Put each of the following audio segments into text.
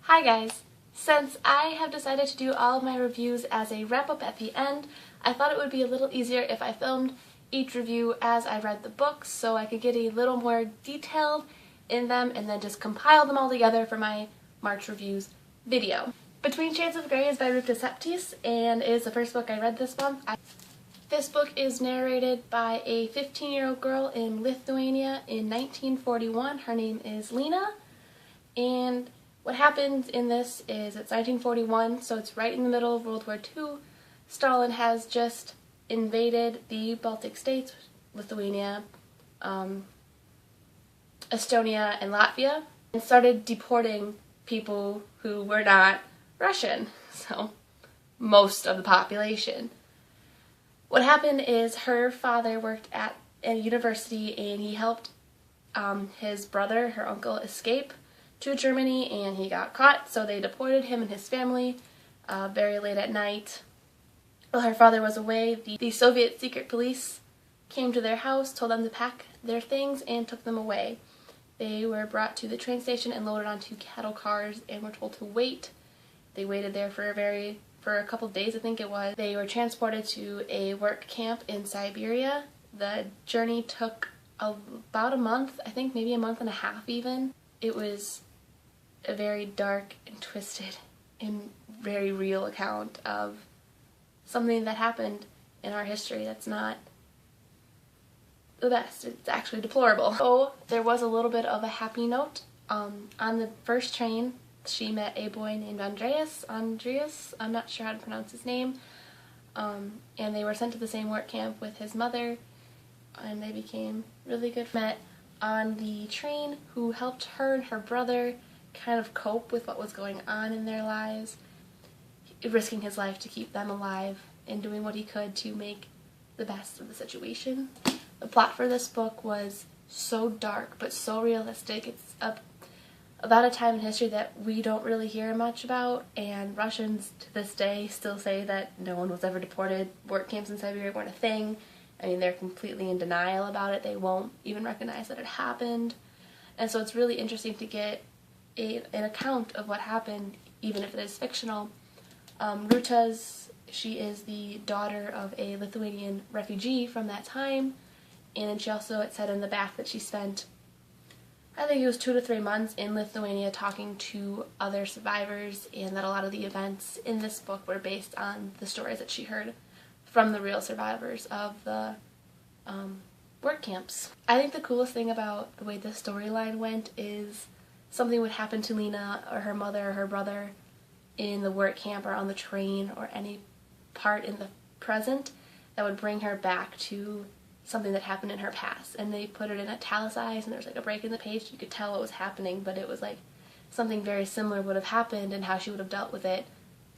Hi guys! Since I have decided to do all of my reviews as a wrap-up at the end, I thought it would be a little easier if I filmed each review as I read the books so I could get a little more detailed in them and then just compile them all together for my March reviews video. Between Shades of Grey is by Ruta Septis and is the first book I read this month. This book is narrated by a 15-year-old girl in Lithuania in 1941. Her name is Lena, and what happens in this is it's 1941, so it's right in the middle of World War II. Stalin has just invaded the Baltic states, Lithuania, Estonia, and Latvia, and started deporting people who were not Russian, so most of the population. What happened is her father worked at a university and he helped his brother, her uncle, escape to Germany, and he got caught, so they deported him and his family very late at night. While her father was away, the Soviet secret police came to their house, told them to pack their things, and took them away. They were brought to the train station and loaded onto cattle cars and were told to wait. They waited there for a couple of days, I think it was. They were transported to a work camp in Siberia. The journey took about a month, I think maybe a month and a half even. It was a very dark and twisted and very real account of something that happened in our history that's not the best. It's actually deplorable. So there was a little bit of a happy note. On the first train, she met a boy named Andreas, I'm not sure how to pronounce his name, and they were sent to the same work camp with his mother, and they became really good friends. Met on the train who helped her and her brother kind of cope with what was going on in their lives, risking his life to keep them alive and doing what he could to make the best of the situation. The plot for this book was so dark but so realistic. It's about a time in history that we don't really hear much about, and Russians to this day still say that no one was ever deported. Work camps in Siberia weren't a thing. I mean, they're completely in denial about it. They won't even recognize that it happened. And so it's really interesting to get an account of what happened, even if it is fictional. She is the daughter of a Lithuanian refugee from that time, and she also, it said in the back that she spent, I think it was 2 to 3 months in Lithuania talking to other survivors, and that a lot of the events in this book were based on the stories that she heard from the real survivors of the work camps. I think the coolest thing about the way the storyline went is something would happen to Lena or her mother or her brother in the work camp or on the train or any part in the present that would bring her back to something that happened in her past. And they put it in italicized, and there was like a break in the page. You could tell what was happening, but it was like something very similar would have happened and how she would have dealt with it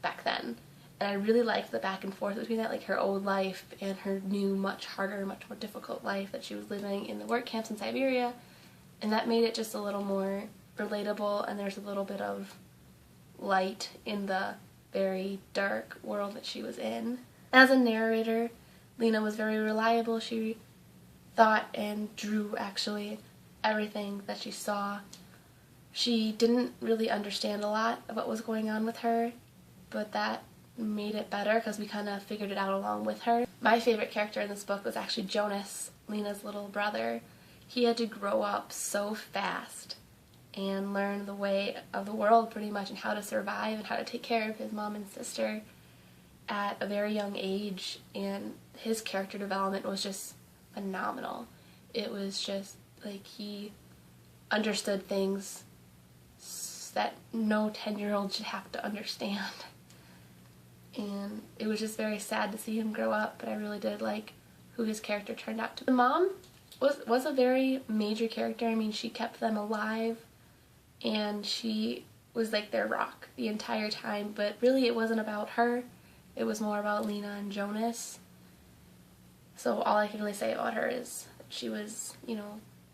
back then. And I really liked the back and forth between that, like her old life and her new, much harder, much more difficult life that she was living in the work camps in Siberia. And that made it just a little more relatable, and there's a little bit of light in the very dark world that she was in. As a narrator, Lena was very reliable. She thought and drew, actually, everything that she saw. She didn't really understand a lot of what was going on with her, but that made it better because we kind of figured it out along with her. My favorite character in this book was actually Jonas, Lena's little brother. He had to grow up so fast and learn the way of the world pretty much, and how to survive and how to take care of his mom and sister at a very young age, and his character development was just phenomenal. It was just like he understood things that no 10-year-old should have to understand. And it was just very sad to see him grow up, but I really did like who his character turned out to be. The mom was a very major character. I mean, she kept them alive, and she was like their rock the entire time, but really it wasn't about her. It was more about Lena and Jonas. So all I can really say about her is that she was,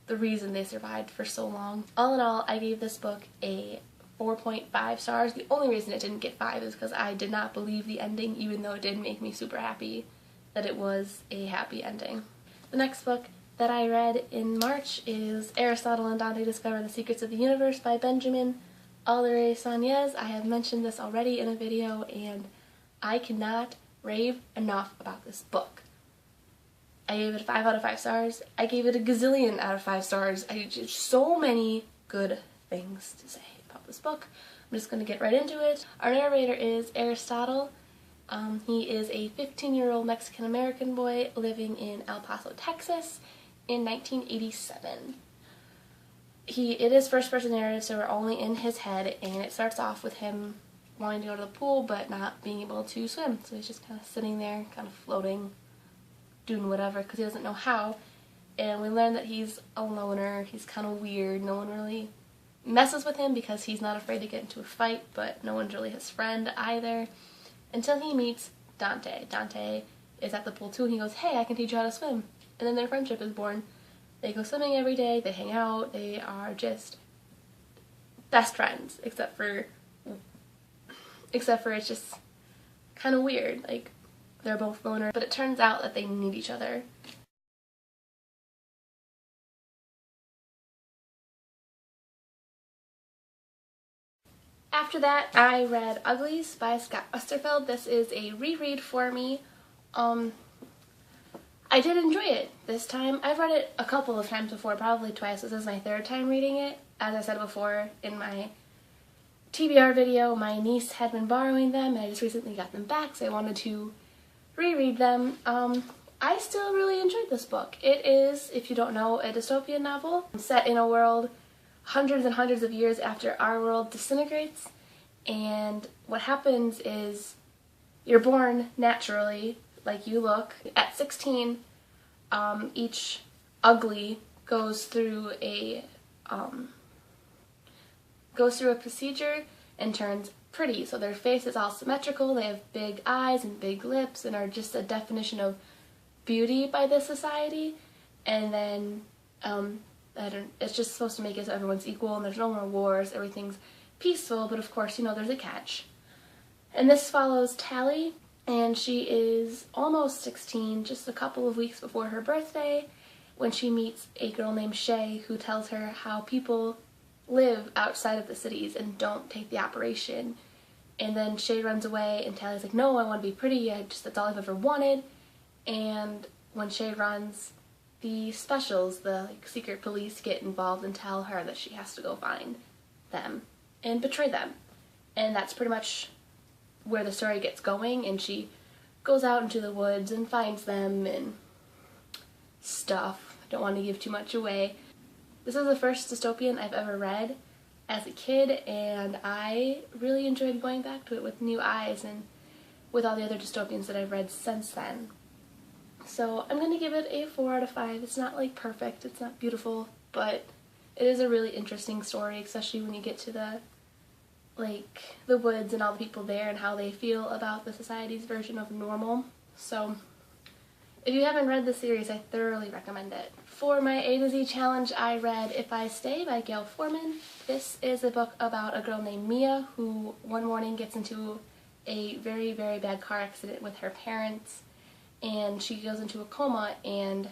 the reason they survived for so long. All in all, I gave this book a 4.5 stars. The only reason it didn't get 5 is because I did not believe the ending, even though it did make me super happy that it was a happy ending. The next book that I read in March is Aristotle and Dante Discover the Secrets of the Universe by Benjamin Aldere Sanez. I have mentioned this already in a video, and I cannot rave enough about this book. I gave it 5 out of 5 stars. I gave it a gazillion out of 5 stars. I did so many good things to say about this book. I'm just going to get right into it. Our narrator is Aristotle. He is a 15-year-old Mexican-American boy living in El Paso, Texas in 1987. It is first-person narrative, so we're only in his head, and it starts off with him wanting to go to the pool but not being able to swim. So he's just kind of sitting there, kind of floating, doing whatever because he doesn't know how. And we learn that he's a loner, he's kind of weird, no one really messes with him because he's not afraid to get into a fight, but no one's really his friend either. Until he meets Dante. Dante is at the pool too, and he goes, "Hey, I can teach you how to swim." And then their friendship is born. They go swimming every day, they hang out, they are just best friends, except for it's just kind of weird. Like, they're both loners, but it turns out that they need each other. After that, I read Uglies by Scott Westerfeld. This is a reread for me. I did enjoy it this time. I've read it a couple of times before, probably twice. This is my 3rd time reading it. As I said before in my TBR video, my niece had been borrowing them, and I just recently got them back, so I wanted to reread them. I still really enjoyed this book. It is, if you don't know, a dystopian novel set in a world hundreds and hundreds of years after our world disintegrates, and what happens is you're born naturally, like you look. At 16, each ugly goes through a procedure and turns pretty. So their face is all symmetrical, they have big eyes and big lips and are just a definition of beauty by this society. And then it's just supposed to make it so everyone's equal and there's no more wars, everything's peaceful, but of course, you know, there's a catch. And this follows Tally, and she is almost 16, just a couple of weeks before her birthday, when she meets a girl named Shay who tells her how people live outside of the cities and don't take the operation. And then Shay runs away, and Tally's like, "No, I want to be pretty, that's all I've ever wanted." And when Shay runs, the specials, the secret police, get involved and tell her that she has to go find them and betray them. And that's pretty much where the story gets going, and she goes out into the woods and finds them and stuff. I don't want to give too much away. This is the first dystopian I've ever read as a kid, and I really enjoyed going back to it with new eyes and with all the other dystopians that I've read since then. So I'm going to give it a 4 out of 5. It's not like perfect, it's not beautiful, but it is a really interesting story, especially when you get to the woods and all the people there and how they feel about the society's version of normal. So if you haven't read the series, I thoroughly recommend it. For my A to Z challenge, I read If I Stay by Gail Forman. This is a book about a girl named Mia who one morning gets into a very, very bad car accident with her parents, and she goes into a coma and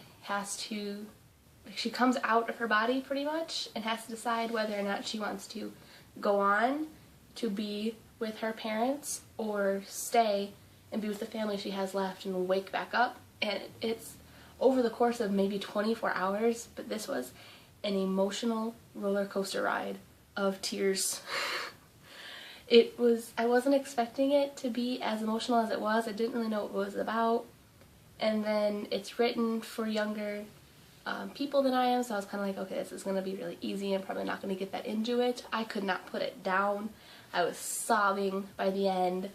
she comes out of her body pretty much and has to decide whether or not she wants to go on to be with her parents or stay and be with the family she has left and wake back up. And it's over the course of maybe 24 hours, but this was an emotional roller coaster ride of tears. I wasn't expecting it to be as emotional as it was. I didn't really know what it was about. And then it's written for younger people than I am, so I was kind of like, okay, this is going to be really easy. I'm probably not going to get that into it. I could not put it down. I was sobbing by the end.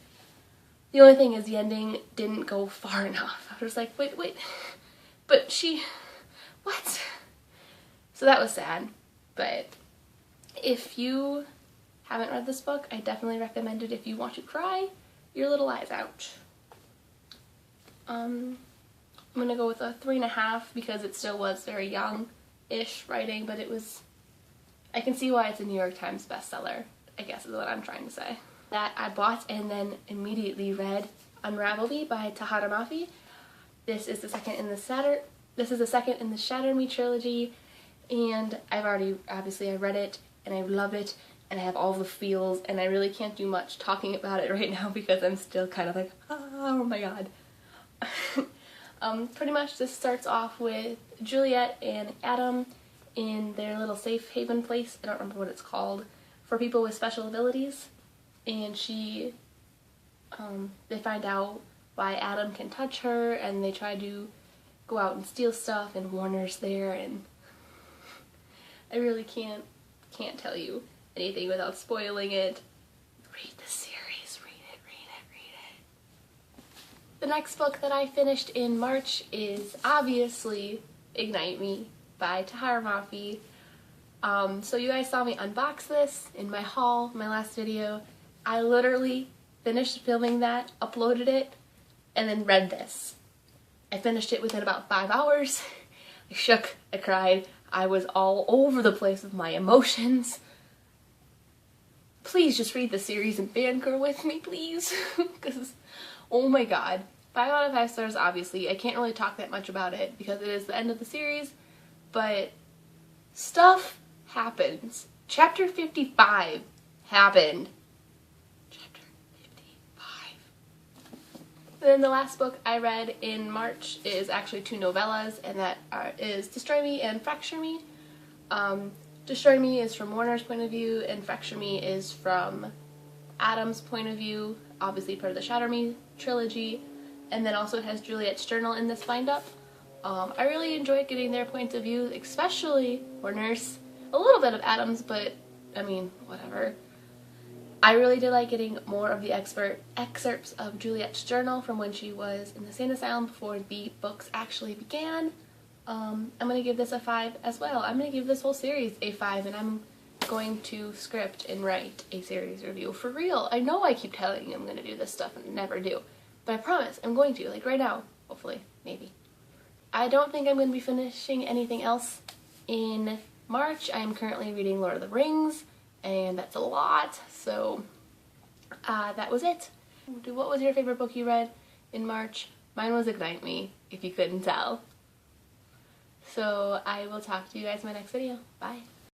The only thing is the ending didn't go far enough. I was like, wait, but what? So that was sad. But if you haven't read this book, I definitely recommend it if you want to cry your little eyes out. I'm going to go with a 3.5 because it still was very young-ish writing, but I can see why it's a New York Times bestseller, I guess is what I'm trying to say. That I bought and then immediately read Unravel by Tahara Mafi. This is the second in the Shatter Me trilogy, and I read it and I love it, and I have all the feels, and I really can't do much talking about it right now because I'm still kind of like, oh my god. Pretty much this starts off with Juliet and Adam in their little safe haven place, I don't remember what it's called, for people with special abilities, and they find out why Adam can touch her, and they try to go out and steal stuff, and Warner's there, and I really can't tell you anything without spoiling it. Read the series, read it. The next book that I finished in March is obviously Ignite Me by Tahara Mafi. So you guys saw me unbox this in my haul, my last video. I literally finished filming that, uploaded it, and then read this. I finished it within about 5 hours. I shook, I cried, I was all over the place with my emotions. Please just read the series and fangirl with me, please. Because, oh my god. 5 out of 5 stars, obviously. I can't really talk that much about it because it is the end of the series, but stuff happens. Chapter 55 happened. Chapter 55. And then the last book I read in March is actually 2 novellas, and that is Destroy Me and Fracture Me. Destroy Me is from Warner's point of view, and Fracture Me is from Adam's point of view, obviously part of the Shatter Me trilogy, and then also it has Juliet's journal in this bind-up. I really enjoyed getting their points of view, especially Warner's, a little bit of Adam's, but I mean, whatever. I really did like getting more of the excerpts of Juliet's journal from when she was in the insane asylum before the books actually began. I'm going to give this a 5 as well. I'm going to give this whole series a 5, and I'm going to script and write a series review for real. I know I keep telling you I'm going to do this stuff and never do, but I promise I'm going to, like right now, hopefully, maybe. I don't think I'm going to be finishing anything else in March. I am currently reading Lord of the Rings, and that's a lot, so that was it. What was your favorite book you read in March? Mine was Ignite Me, if you couldn't tell. So I will talk to you guys in my next video. Bye.